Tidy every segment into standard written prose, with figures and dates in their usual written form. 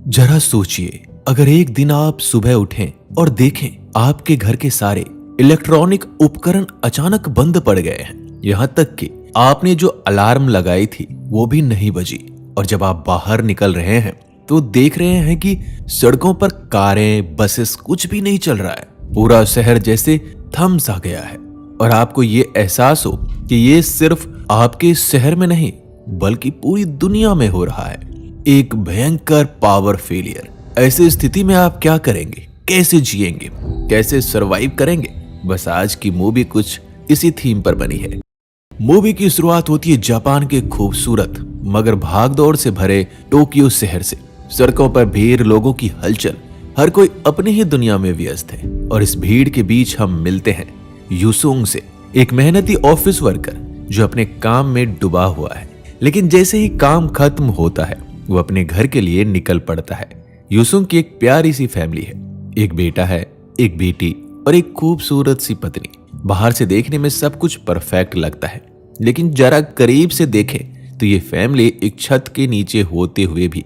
जरा सोचिए, अगर एक दिन आप सुबह उठें और देखें आपके घर के सारे इलेक्ट्रॉनिक उपकरण अचानक बंद पड़ गए हैं, यहाँ तक कि आपने जो अलार्म लगाई थी वो भी नहीं बजी। और जब आप बाहर निकल रहे हैं तो देख रहे हैं कि सड़कों पर कारें, बसेस, कुछ भी नहीं चल रहा है। पूरा शहर जैसे थम सा गया है और आपको ये एहसास हो कि ये सिर्फ आपके शहर में नहीं बल्कि पूरी दुनिया में हो रहा है। एक भयंकर पावर फेलियर। ऐसी स्थिति में आप क्या करेंगे, कैसे जिएंगे, कैसे सरवाइव करेंगे? बस आज की मूवी कुछ इसी थीम पर बनी है। मूवी की शुरुआत होती है जापान के खूबसूरत मगर भागदौड़ से भरे टोक्यो शहर से। सड़कों पर भीड़, लोगों की हलचल, हर कोई अपनी ही दुनिया में व्यस्त है। और इस भीड़ के बीच हम मिलते हैं यूसुंग से, एक मेहनती ऑफिस वर्कर जो अपने काम में डूबा हुआ है। लेकिन जैसे ही काम खत्म होता है वो अपने घर के लिए निकल पड़ता है। यूसुंग की एक प्यारी सी फैमिली है, एक बेटा है, एक बेटी और एक खूबसूरत सी पत्नी। बाहर से देखने में सब कुछ परफेक्ट लगता है, लेकिन जरा करीब से देखें तो ये फैमिली एक छत के नीचे होते हुए भी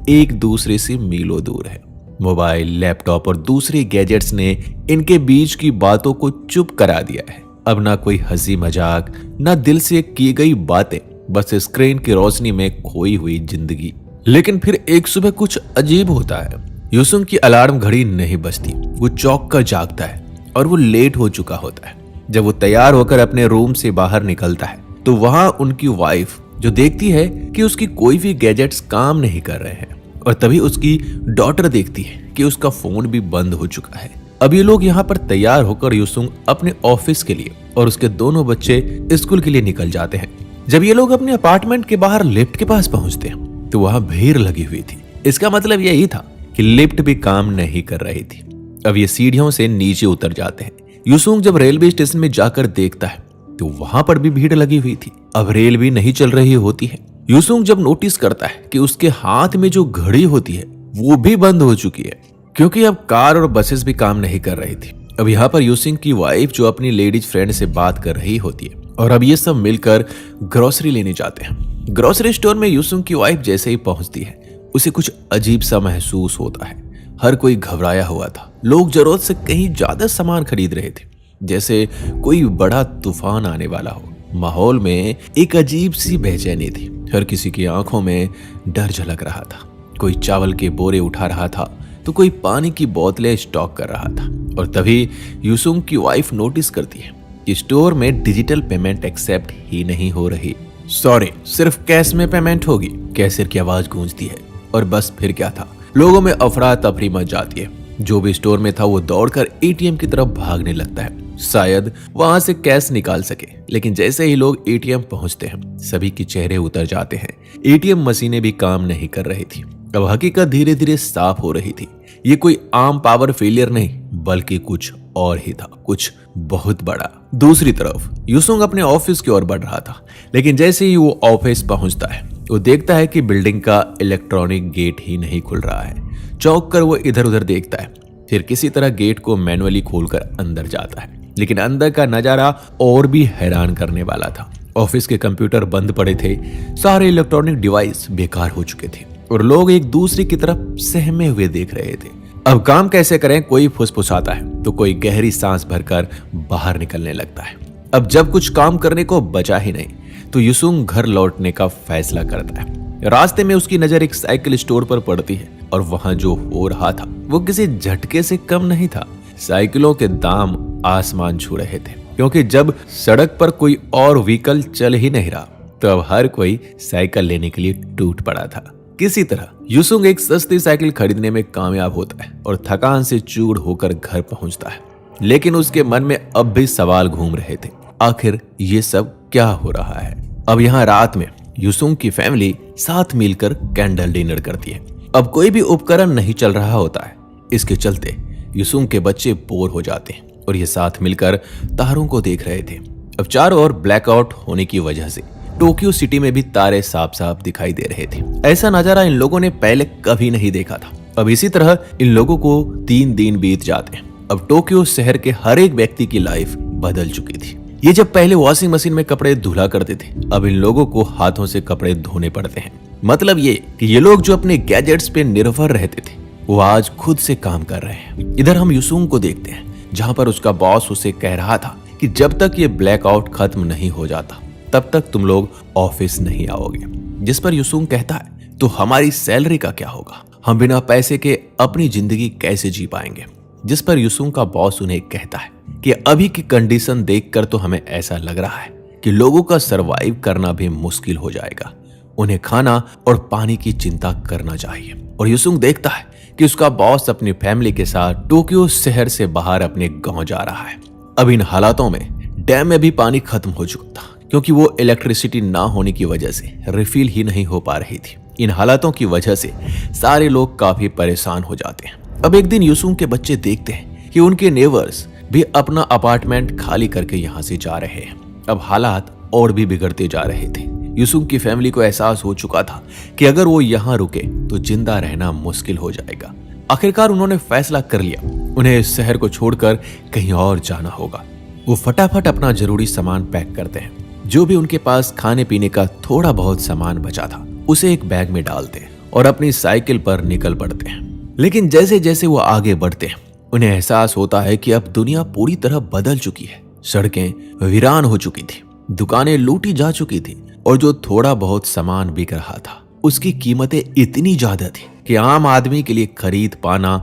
एक दूसरे से मीलों दूर है। मोबाइल, लैपटॉप और दूसरे गैजेट्स ने इनके बीच की बातों को चुप करा दिया है। अब ना कोई हंसी मजाक, ना दिल से की गई बातें, बस स्क्रीन की रोशनी में खोई हुई जिंदगी। लेकिन फिर एक सुबह कुछ अजीब होता है। यूसुंग की अलार्म घड़ी नहीं बजती। वो चौंक कर जागता है और वो लेट हो चुका होता है। जब वो तैयार होकर अपने रूम से बाहर निकलता है तो वहां उनकी वाइफ जो देखती है कि उसकी कोई भी गैजेट्स काम नहीं कर रहे हैं। और तभी उसकी डॉटर देखती है कि उसका फोन भी बंद हो चुका है। अब ये लोग यहाँ पर तैयार होकर यूसुंग अपने ऑफिस के लिए और उसके दोनों बच्चे स्कूल के लिए निकल जाते हैं। जब ये लोग अपने अपार्टमेंट के बाहर लिफ्ट के पास पहुंचते हैं तो वहां भीड़ लगी हुई थी। इसका मतलब यही था कि लिफ्ट भी काम नहीं कर रही थी। अब ये सीढ़ियों से नीचे उतर जाते हैं। यूसुंग जब रेलवे स्टेशन में जाकर देखता है तो वहां पर भी भीड़ लगी हुई थी। अब रेल भी नहीं चल रही होती है। यूसुंग जब नोटिस करता है कि उसके हाथ में जो घड़ी होती है वो भी बंद हो चुकी है, क्योंकि अब कार और बसेस भी काम नहीं कर रही थी। अब यहाँ पर यूसुंग की वाइफ जो अपनी लेडीज फ्रेंड से बात कर रही होती है और अब ये सब मिलकर ग्रोसरी लेने जाते हैं। ग्रोसरी स्टोर में यूसुंग की वाइफ जैसे ही पहुंचती है उसे कुछ अजीब सा महसूस होता है। हर कोई घबराया हुआ था। लोग जरूरत से कहीं ज्यादा सामान खरीद रहे थे, जैसे कोई बड़ा तूफान आने वाला हो। माहौल में एक अजीब सी बेचैनी थी। हर किसी की आंखों में डर झलक रहा था। कोई चावल के बोरे उठा रहा था तो कोई पानी की बोतलें स्टॉक कर रहा था। और तभी यूसुंग की वाइफ नोटिस करती है कि स्टोर में डिजिटल पेमेंट एक्सेप्ट ही नहीं हो रही। सॉरी, सिर्फ कैश में पेमेंट होगी, कैशियर की आवाज गूंजती है। और बस फिर क्या था, लोगों में अफरा तफरी मच जाती है। जो भी स्टोर में था वो दौड़कर एटीएम की तरफ भागने लगता है, शायद वहां से कैश निकाल सके। लेकिन जैसे ही लोग एटीएम पहुंचते हैं सभी के चेहरे उतर जाते हैं। एटीएम मशीनें भी काम नहीं कर रही थी। अब हकीकत धीरे धीरे साफ हो रही थी। ये कोई आम पावर फेलियर नहीं बल्कि कुछ और ही था, कुछ बहुत बड़ा। दूसरी तरफ यूसुंग अपने ऑफिस की ओर बढ़ रहा था, लेकिन जैसे ही वो ऑफिस पहुंचता है वो देखता है कि बिल्डिंग का इलेक्ट्रॉनिक गेट ही नहीं खुल रहा है। चौंक कर वो इधर उधर देखता है, फिर किसी तरह गेट को मैनुअली खोलकर अंदर जाता है। लेकिन अंदर का नजारा और भी हैरान करने वाला था। ऑफिस के कंप्यूटर बंद पड़े थे, सारे इलेक्ट्रॉनिक डिवाइस बेकार हो चुके थे और लोग एक दूसरे की तरफ सहमे हुए देख रहे थे। अब काम कैसे करें, कोई फुसफुसाता है तो कोई गहरी सांस भरकर बाहर निकलने लगता है। अब जब कुछ काम करने को बचा ही नहीं तो यूसुंग घर लौटने का फैसला करता है। रास्ते में उसकी नजर एक साइकिल स्टोर पर पड़ती है और वहां जो हो रहा था वो किसी झटके से कम नहीं था। साइकिलों के दाम आसमान छू रहे थे, क्योंकि जब सड़क पर कोई और व्हीकल चल ही नहीं रहा तो अब हर कोई साइकिल लेने के लिए टूट पड़ा था। किसी तरह यूसुंग एक सस्ती साइकिल खरीदने में कामयाब होता है और थकान से चूर होकर घर पहुंचता है। लेकिन उसके मन में अब भी सवाल घूम रहे थे, आखिर ये सब क्या हो रहा है? अब यहाँ रात में यूसुंग की फैमिली साथ मिलकर कैंडल डिनर करती है। अब कोई भी उपकरण नहीं चल रहा होता है। इसके चलते यूसुंग के बच्चे बोर हो जाते हैं और ये साथ मिलकर तारों को देख रहे थे। अब चारों ओर ब्लैकआउट होने की वजह से टोक्यो सिटी में भी तारे साफ साफ दिखाई दे रहे थे। ऐसा नजारा इन लोगों ने पहले कभी नहीं देखा था। अब इसी तरह इन लोगों को 3 दिन बीत जाते हैं। अब टोक्यो शहर के हर एक व्यक्ति की लाइफ बदल चुकी थी। ये जब पहले वॉशिंग मशीन में कपड़े धुला करते थे, अब इन लोगों को हाथों से कपड़े धोने पड़ते हैं। मतलब ये कि ये लोग जो अपने गैजेट्स पे निर्भर रहते थे वो आज खुद से काम कर रहे हैं। इधर हम युसुंग को देखते हैं जहां पर उसका बॉस उसे कह रहा था कि जब तक ये ब्लैकआउट खत्म नहीं हो जाता तब तक तुम लोग ऑफिस नहीं आओगे। जिस पर युसुंग कहता है तो हमारी सैलरी का क्या होगा, हम बिना पैसे के अपनी जिंदगी कैसे जी पाएंगे। जिस पर युसुंग का बॉस उन्हें कहता है कि अभी की कंडीशन देखकर तो हमें ऐसा लग रहा है कि लोगों का सरवाइव करना भी मुश्किल हो जाएगा, उन्हें खाना और पानी की चिंता करना चाहिए। और युसुंग देखता है कि उसका बॉस अपनी फैमिली के साथ टोक्यो शहर से बाहर अपने गांव जा रहा है। अब इन हालातों में डैम में भी पानी खत्म हो चुका था क्योंकि वो इलेक्ट्रिसिटी ना होने की वजह से रिफिल ही नहीं हो पा रही थी। इन हालातों की वजह से सारे लोग काफी परेशान हो जाते हैं। अब एक दिन युसुंग के बच्चे देखते हैं कि उनके नेबर्स भी अपना अपार्टमेंट खाली करके यहाँ से जा रहे हैं। अब हालात और भी बिगड़ते जा रहे थे। युसुंग की फैमिली को एहसास हो चुका था कि अगर वो यहाँ रुके तो जिंदा रहना मुश्किल हो जाएगा। आखिरकार उन्होंने फैसला कर लिया, उन्हें इस शहर को छोड़कर कहीं और जाना होगा। वो फटाफट अपना जरूरी सामान पैक करते हैं। जो भी उनके पास खाने पीने का थोड़ा बहुत सामान बचा था उसे एक बैग में डालते हैं और अपनी साइकिल पर निकल पड़ते हैं। लेकिन जैसे जैसे वो आगे बढ़ते हैं उन्हें एहसास होता है कि अब दुनिया पूरी तरह बदल चुकी है। सड़कें वीरान हो चुकी थी, दुकानें लूटी जा चुकी थी और जो थोड़ा बहुत सामान बिक रहा था उसकी कीमतें इतनी ज्यादा थी कि आम आदमी के लिए खरीद पाना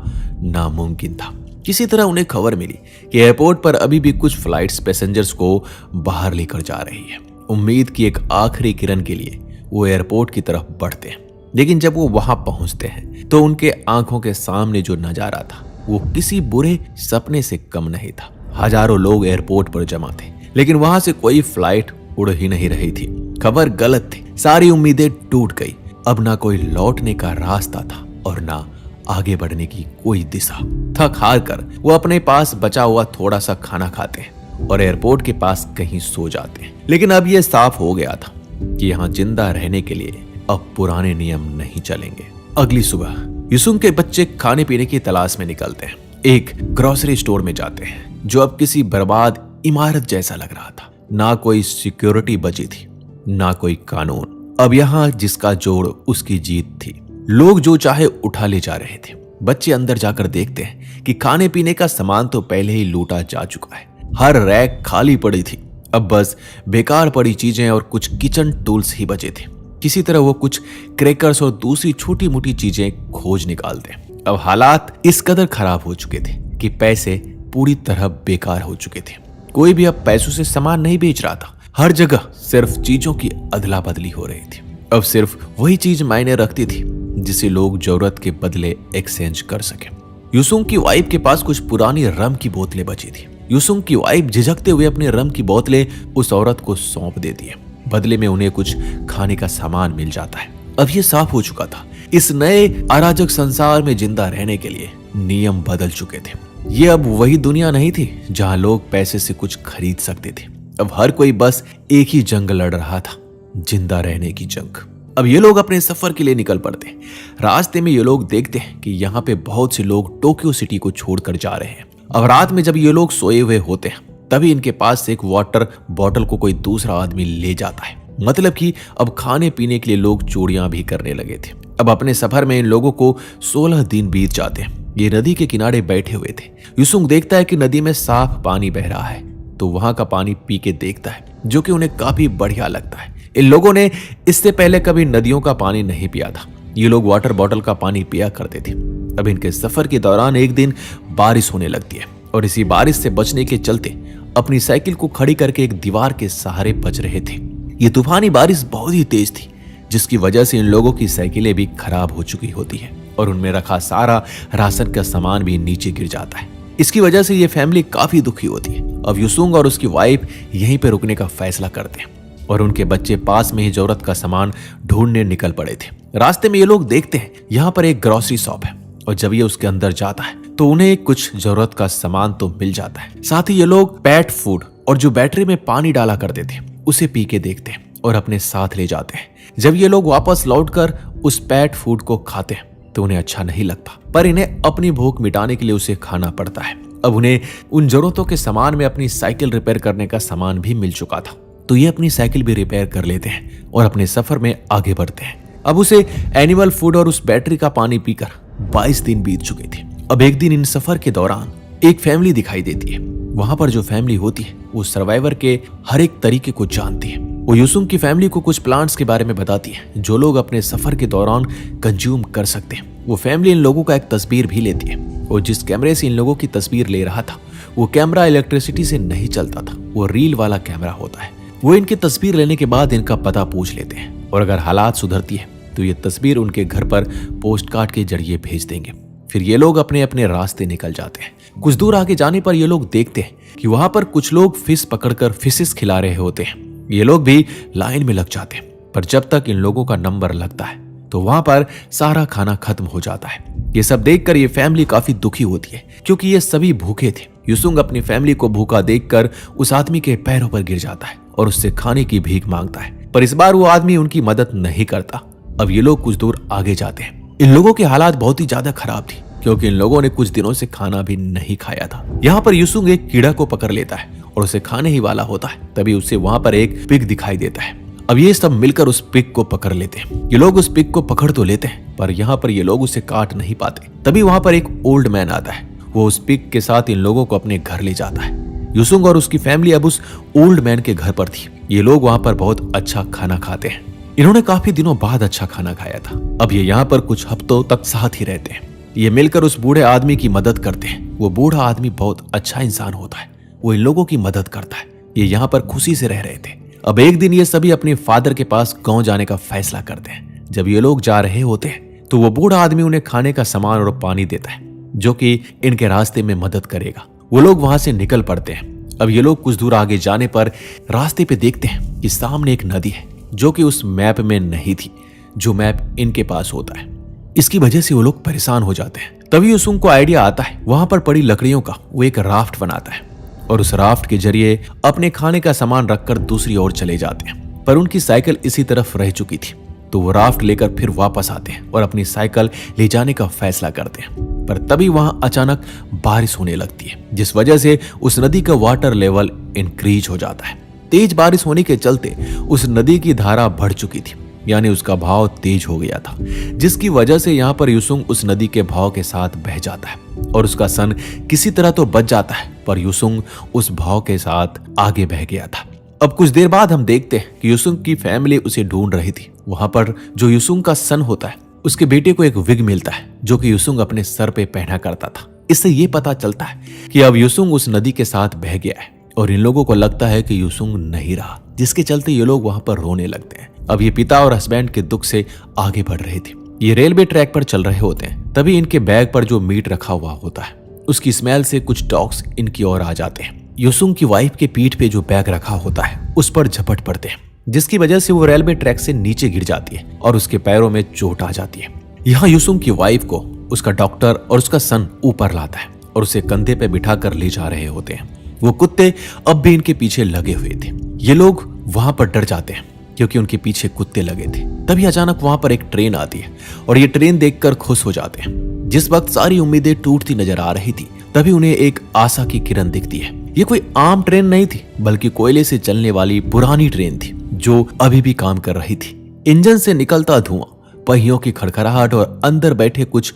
नामुमकिन था। किसी तरह उन्हें खबर मिली कि एयरपोर्ट पर अभी भी कुछ फ्लाइट्स पैसेंजर्स को बाहर लेकर जा रही है। उम्मीद की एक आखिरी किरण के लिए वो एयरपोर्ट की तरफ बढ़ते हैं। लेकिन जब वो वहां पहुंचते हैं तो उनके आंखों के सामने जो नजारा था वो किसी बुरे सपने से कम नहीं था। हजारों लोग एयरपोर्ट पर जमा थे लेकिन वहां से कोई फ्लाइट उड़ ही नहीं रही थी। खबर गलत थी, सारी उम्मीदें टूट गई। अब ना कोई लौटने का रास्ता था और ना आगे बढ़ने की कोई दिशा। थक हार कर वो अपने पास बचा हुआ थोड़ा सा खाना खाते हैं और एयरपोर्ट के पास कहीं सो जाते हैं। लेकिन अब यह साफ हो गया था कि यहाँ जिंदा रहने के लिए अब पुराने नियम नहीं चलेंगे। अगली सुबह युसुंग के बच्चे खाने पीने की तलाश में निकलते हैं। एक ग्रोसरी स्टोर में जाते हैं जो अब किसी बर्बाद इमारत जैसा लग रहा था। ना कोई सिक्योरिटी बची थी, ना कोई कानून। अब यहाँ जिसका जोड़ उसकी जीत थी। लोग जो चाहे उठा ले जा रहे थे। बच्चे अंदर जाकर देखते हैं कि खाने पीने का सामान तो पहले ही लूटा जा चुका है। हर रैक खाली पड़ी थी। अब बस बेकार पड़ी चीजें और कुछ किचन टूल्स ही बचे थे। किसी तरह वो कुछ क्रैकर्स और दूसरी छोटी मोटी चीजें खोज निकालते हैं। अब हालात इस कदर खराब हो चुके थे कि पैसे पूरी तरह बेकार हो चुके थे। कोई भी अब पैसों से सामान नहीं बेच रहा था। हर जगह सिर्फ चीजों की अदला बदली हो रही थी। अब सिर्फ वही चीज मायने रखती थी जिसे लोग जरूरत के बदले एक्सचेंज कर सके। युसुंग की वाइफ के पास कुछ पुरानी रम की बोतलें बची थी। युसुंग की वाइफ झिझकते हुए अपने रम की बोतलें उस औरत को सौंप देती है। बदले में उन्हें कुछ खाने का सामान मिल जाता है। अब ये साफ हो चुका था, इस नए अराजक संसार में जिंदा रहने के लिए नियम बदल चुके थे। ये अब वही दुनिया नहीं थी जहां लोग पैसे से कुछ खरीद सकते थे। अब हर कोई बस एक ही जंग लड़ रहा था, जिंदा रहने की जंग। अब ये लोग अपने सफर के लिए निकल पड़ते हैं। रास्ते में ये लोग देखते हैं कि यहाँ पे बहुत से लोग टोक्यो सिटी को छोड़कर जा रहे हैं। अब रात में जब ये लोग सोए हुए होते हैं तभी इनके पास से एक वाटर बॉटल को कोई दूसरा आदमी ले जाता है। मतलब कि अब खाने पीने के लिए लोग चोरियां भी करने लगे थे। अब अपने सफर में इन लोगों को 16 दिन बीत जाते हैं। ये नदी के किनारे बैठे हुए थे। युसुंग देखता है कि नदी में साफ पानी बह रहा है तो वहां का पानी पी के देखता है, जो कि उन्हें काफी बढ़िया लगता है। इन लोगों ने इससे पहले कभी नदियों का पानी नहीं पिया था। ये लोग वाटर बॉटल का पानी पिया करते थे। अब इनके सफर के दौरान एक दिन बारिश होने लगती है और इसी बारिश से बचने के चलते अपनी साइकिल को खड़ी करके एक दीवार के सहारे बच रहे थे। ये तूफानी बारिश बहुत ही तेज थी जिसकी वजह से इन लोगों की साइकिलें भी खराब हो चुकी होती है और उनमें रखा सारा राशन का सामान भी नीचे गिर जाता है। इसकी वजह से ये फैमिली काफी दुखी होती है। अब युसुंग और उसकी वाइफ यहीं पे रुकने का फैसला करते हैं और उनके बच्चे पास में ही जरूरत का सामान ढूंढने निकल पड़े थे। रास्ते में ये लोग देखते हैं यहाँ पर एक ग्रोसरी शॉप है और जब ये उसके अंदर जाता है तो उन्हें कुछ जरूरत का सामान तो मिल जाता है। साथ ही ये लोग पेट फूड और जो बैटरी में पानी डाला करते थे उसे पी के देखते हैं और अपने साथ ले जाते हैं। जब ये लोग वापस लौटकर उस पेट फूड को खाते हैं तो उन्हें अच्छा नहीं लगता, पर इन्हें अपनी भूख मिटाने के लिए उसे खाना पड़ता है। अब उन्हें उन जरूरतों के सामान में अपनी साइकिल रिपेयर करने का सामान भी मिल चुका था तो ये अपनी साइकिल भी रिपेयर कर लेते हैं और अपने सफर में आगे बढ़ते हैं। अब उसे एनिमल फूड और उस बैटरी का पानी पीकर 22 दिन बीत चुके थे। अब एक दिन इन सफर के दौरान एक फैमिली दिखाई देती है। वहां पर जो फैमिली होती है वो सर्वाइवर के हर एक तरीके को जानती है। वो युसुंग की फैमिली को कुछ प्लांट्स के बारे में बताती है जो लोग अपने सफर के दौरान कंज्यूम कर सकते हैं। वो फैमिली इन लोगों का एक तस्वीर भी लेती है और जिस कैमरे से इन लोगों की तस्वीर ले रहा था वो कैमरा इलेक्ट्रिसिटी से नहीं चलता था, वो रील वाला कैमरा होता है। वो इनकी तस्वीर लेने के बाद इनका पता पूछ लेते हैं और अगर हालात सुधरती है तो ये तस्वीर उनके घर पर पोस्ट कार्ड के जरिए भेज देंगे। फिर ये लोग अपने अपने रास्ते निकल जाते हैं। कुछ दूर आगे जाने पर ये लोग देखते हैं कि वहां पर कुछ लोग फिश पकड़कर फिशेस खिला रहे होते हैं। ये लोग भी लाइन में लग जाते हैं, पर जब तक इन लोगों का नंबर लगता है तो वहां पर सारा खाना खत्म हो जाता है। ये सब देखकर ये फैमिली काफी दुखी होती है क्योंकि ये सभी भूखे थे। युसुंग अपनी फैमिली को भूखा देखकर उस आदमी के पैरों पर गिर जाता है और उससे खाने की भीख मांगता है, पर इस बार वो आदमी उनकी मदद नहीं करता। अब ये लोग कुछ दूर आगे जाते हैं। इन लोगों की हालात बहुत ही ज्यादा खराब थी क्योंकि इन लोगों ने कुछ दिनों से खाना भी नहीं खाया था। यहाँ पर युसुंग एक कीड़ा को पकड़ लेता है और उसे खाने ही वाला होता है। तभी उसे वहां पर एक पिग दिखाई देता है। अब ये सब मिलकर उस पिग को पकड़ लेते हैं। ये लोग उस पिग को पकड़ तो लेते हैं पर यहाँ पर ये लोग उसे काट नहीं पाते। तभी वहां पर एक ओल्ड मैन आता है। वो उस पिग के साथ इन लोगों को अपने घर ले जाता है। युसुंग और उसकी फैमिली अब उस ओल्ड मैन के घर पर थी। ये लोग वहां पर बहुत अच्छा खाना खाते हैं। इन्होंने काफी दिनों बाद अच्छा खाना खाया था। अब ये यहाँ पर कुछ हफ्तों तक साथ ही रहते हैं। ये मिलकर उस बूढ़े आदमी की मदद करते हैं। वो बूढ़ा आदमी बहुत अच्छा इंसान होता है, वो इन लोगों की मदद करता है। ये यहाँ पर खुशी से रह रहे थे। अब एक दिन ये सभी अपने फादर के पास गांव जाने का फैसला करते हैं। जब ये लोग जा रहे होते हैं तो वो बूढ़ा आदमी उन्हें खाने का सामान और पानी देता है जो कि इनके रास्ते में मदद करेगा। वो लोग वहां से निकल पड़ते हैं। अब ये लोग कुछ दूर आगे जाने पर रास्ते पे देखते हैं कि सामने एक नदी है जो कि उस मैप में नहीं थी जो मैप इनके पास होता है। इसकी वजह से वो लोग परेशान हो जाते हैं। तभी युसुंग को आइडिया आता है। वहां पर पड़ी लकड़ियों का वो एक राफ्ट बनाता है और उस राफ्ट के जरिए अपने खाने का सामान रखकर दूसरी ओर चले जाते हैं। पर उनकी साइकिल इसी तरफ रह चुकी थी तो वो राफ्ट लेकर फिर वापस आते हैं और अपनी साइकिल ले जाने का फैसला करते हैं। पर तभी वहां अचानक बारिश होने लगती है जिस वजह से उस नदी का वाटर लेवल इंक्रीज हो जाता है। तेज बारिश होने के चलते उस नदी की धारा बढ़ चुकी थी, यानी उसका भाव तेज हो गया था, जिसकी वजह से यहाँ पर युसुंग उस नदी के भाव के साथ बह जाता है और उसका सन किसी तरह तो बच जाता है, पर युसुंग उस भाव के साथ आगे बह गया था। अब कुछ देर बाद हम देखते हैं कि युसुंग की फैमिली उसे ढूंढ रही थी। वहां पर जो युसुंग का सन होता है उसके बेटे को एक विग मिलता है जो कि युसुंग अपने सर पे पहना करता था। इससे ये पता चलता है कि अब युसुंग उस नदी के साथ बह गया है और इन लोगों को लगता है कि युसुंग नहीं रहा, जिसके चलते ये लोग वहां पर रोने लगते हैं। अब ये पिता और हस्बैंड के दुख से आगे बढ़ रहे थे। ये रेलवे ट्रैक पर चल रहे होते हैं। तभी इनके बैग पर जो मीट रखा हुआ होता है उसकी स्मेल से कुछ डॉग्स इनकी ओर आ जाते हैं। युसुंग की वाइफ के पीठ पे जो बैग रखा होता है उस पर झपट पड़ते हैं, जिसकी वजह से वो रेलवे ट्रैक से नीचे गिर जाती है और उसके पैरों में चोट आ जाती है। यहाँ युसुंग की वाइफ को उसका डॉक्टर और उसका सन ऊपर लाता है और उसे कंधे पे बिठाकर ले जा रहे होते हैं। वो कुत्ते अब भी इनके पीछे लगे हुए थे। ये लोग वहां पर डर जाते हैं क्योंकि उनके पीछे कुत्ते लगे थे। तभी अचानक वहां पर एक ट्रेन आती है और ये ट्रेन देखकर खुश हो जाते हैं। जिस वक्त सारी उम्मीदें टूटती नजर आ रही थी तभी उन्हें एक आशा की किरण दिखती है। ये कोई आम ट्रेन नहीं थी बल्कि कोयले से चलने वाली पुरानी ट्रेन थी जो अभी भी काम कर रही थी। इंजन से निकलता धुआं, पहियों की खड़खड़ाहट और अंदर बैठे कुछ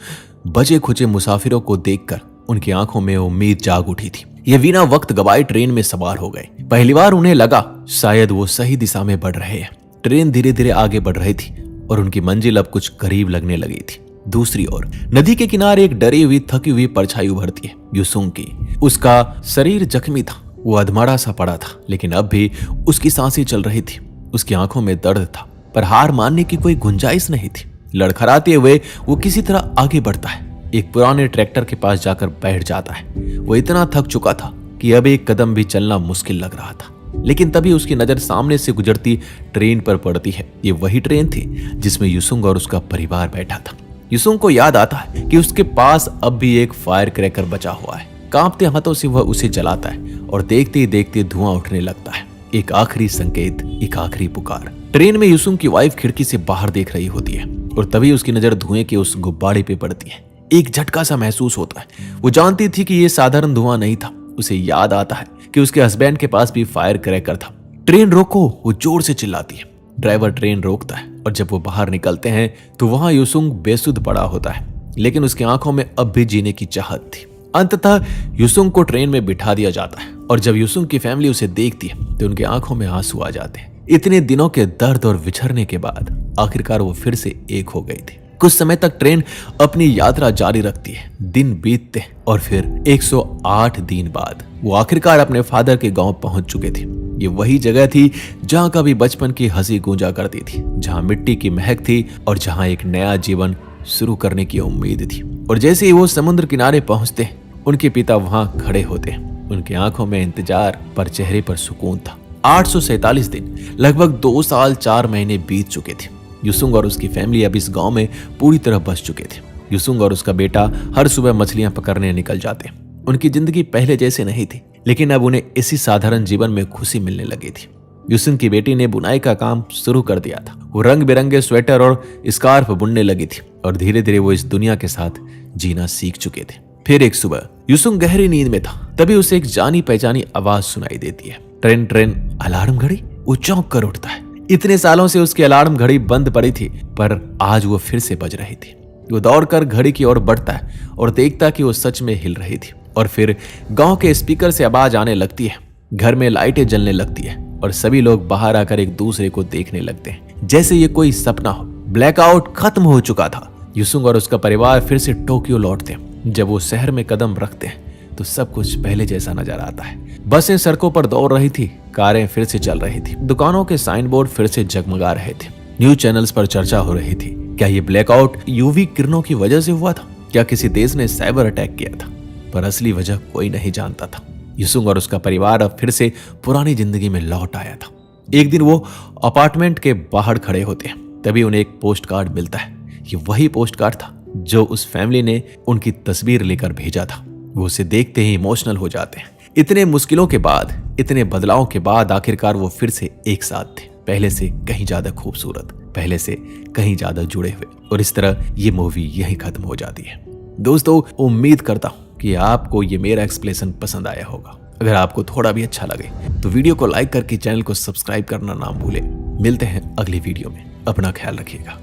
बचे खुचे मुसाफिरों को देखकर उनकी आंखों में उम्मीद जाग उठी थी। ये बिना वक्त गवाए ट्रेन में सवार हो गए। पहली बार उन्हें लगा शायद वो सही दिशा में बढ़ रहे हैं। ट्रेन धीरे धीरे आगे बढ़ रही थी और उनकी मंजिल अब कुछ करीब लगने लगी थी। दूसरी ओर नदी के किनारे एक डरी हुई थकी हुई परछाई उभरती है, युसुंग की। उसका शरीर जख्मी था, वो अधमरा सा पड़ा था, लेकिन अब भी उसकी सांसें चल रही थी। उसकी आंखों में दर्द था पर हार मानने की कोई गुंजाइश नहीं थी। लड़खड़ाते हुए वो किसी तरह आगे बढ़ता है। एक पुराने ट्रैक्टर के पास जाकर बैठ जाता है। वो इतना थक चुका था कि अब एक कदम भी चलना मुश्किल लग रहा था। लेकिन तभी उसकी नजर सामने से गुजरती ट्रेन पर पड़ती है। ये वही ट्रेन थी जिसमें युसुंग और उसका परिवार बैठा था। युसुंग को याद आता है कि उसके पास अब भी एक फायर क्रैकर बचा हुआ है। कांपते हाथों से वह उसे जलाता है और देखते ही देखते धुआं उठने लगता है। एक आखिरी संकेत, एक आखिरी पुकार। ट्रेन में युसुंग की वाइफ खिड़की से बाहर देख रही होती है और तभी उसकी नजर धुएं के उस गुब्बारे पे पड़ती है। एक झटका सा महसूस होता है। वो जानती थी कि यह साधारण धुआं नहीं था। उसे याद आता है कि उसके हस्बैंड के पास भी फायर क्रैकर था। ट्रेन रोको, वो जोर से चिल्लाती है। ड्राइवर ट्रेन रोकता है और जब वो बाहर निकलते हैं तो वहां युसुंग बेसुध पड़ा होता है, लेकिन उसकी आंखों में अब भी जीने की चाहत थी। अंततः युसुंग को ट्रेन में बिठा दिया जाता है और जब युसुंग की फैमिली उसे देखती है तो उनके आंखों में आंसू आ जाते हैं। इतने दिनों के दर्द और विछड़ने के बाद आखिरकार वो फिर से एक हो गई थी। कुछ समय तक ट्रेन अपनी यात्रा जारी रखती है, दिन बीतते और फिर 108 दिन बाद वो आखिरकार अपने फादर के गांव पहुंच चुके थे। ये वही जगह थी जहां कभी बचपन की हंसी गूंजा करती थी, जहां मिट्टी की महक थी और जहां एक नया जीवन शुरू करने की उम्मीद थी। और जैसे ही वो समुद्र किनारे पहुंचते उनके पिता वहां खड़े होते। उनकी आंखों में इंतजार पर चेहरे पर सुकून था। 847 दिन, लगभग 2 साल 4 महीने बीत चुके थे। युसुंग और उसकी फैमिली अब इस गांव में पूरी तरह बस चुके थे। युसुंग और उसका बेटा हर सुबह मछलियां पकड़ने निकल जाते। उनकी जिंदगी पहले जैसे नहीं थी, लेकिन अब उन्हें इसी साधारण जीवन में खुशी मिलने लगी थी। युसुंग की बेटी ने बुनाई का काम शुरू कर दिया था। वो रंग बिरंगे स्वेटर और स्कार्फ बुनने लगी थी और धीरे धीरे वो इस दुनिया के साथ जीना सीख चुके थे। फिर एक सुबह युसुंग गहरी नींद में था, तभी उसे एक जानी पहचानी आवाज सुनाई देती है। ट्रेन ट्रेन अलार्म घड़ी। वो चौंक कर उठता है। इतने सालों से उसकी अलार्म घड़ी बंद पड़ी थी, पर आज वो फिर से बज रही थी। वो दौड़कर घड़ी की ओर बढ़ता है और देखता कि वो सच में हिल रही थी। और फिर गांव के स्पीकर से आवाज आने लगती है, घर में लाइटें जलने लगती है और सभी लोग बाहर आकर एक दूसरे को देखने लगते हैं, जैसे ये कोई सपना हो। ब्लैकआउट खत्म हो चुका था। युसुंग और उसका परिवार फिर से टोक्यो लौटते हैं। जब वो शहर में कदम रखते हैं तो सब कुछ पहले जैसा नजर आता है। बसें सड़कों पर दौड़ रही थी, कारें फिर से चल रही थी, दुकानों के साइन बोर्ड फिर से जगमगा रहे थे। न्यूज चैनल्स पर चर्चा हो रही थी, क्या ये ब्लैकआउट यूवी किरणों की वजह से हुआ था? क्या किसी देश ने साइबर अटैक किया था? पर असली वजह कोई नहीं जानता था। युसुंग और उसका परिवार अब फिर से पुरानी जिंदगी में लौट आया था। एक दिन वो अपार्टमेंट के बाहर खड़े होते हैं, तभी उन्हें एक पोस्ट कार्ड मिलता है। ये वही पोस्ट कार्ड था जो उस फैमिली ने उनकी तस्वीर लेकर भेजा था। वो उसे देखते ही इमोशनल हो जाते हैं। इतने मुश्किलों के बाद, इतने बदलावों के बाद आखिरकार वो फिर से एक साथ थे, पहले से कहीं ज्यादा खूबसूरत, पहले से कहीं ज्यादा जुड़े हुए। और इस तरह ये मूवी यहीं खत्म हो जाती है। दोस्तों, उम्मीद करता हूं कि आपको ये मेरा एक्सप्लेनेशन पसंद आया होगा। अगर आपको थोड़ा भी अच्छा लगे तो वीडियो को लाइक करके चैनल को सब्सक्राइब करना ना भूलें। मिलते हैं अगली वीडियो में। अपना ख्याल रखिएगा।